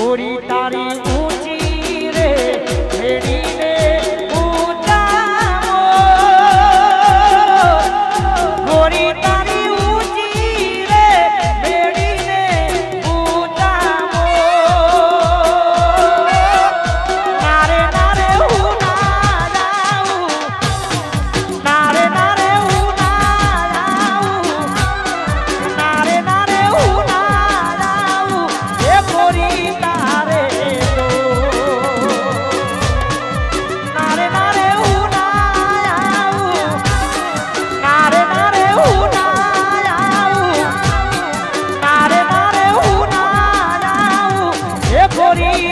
ઘોડી તારી ઊંચી રે મેડીને ઊંચામો ઘોડી તારી ઊંચી રે મેડીને ઊંચામો નારે નારે હું ના જાઉં નારે નારે હું ના જાઉં નારે નારે હું ના જાઉં એ ઘોડી તારે તો નારે નારે હું ના જાઉં નારે નારે હું ના જાઉં નારે નારે હું ના જાઉં એ ઘોડી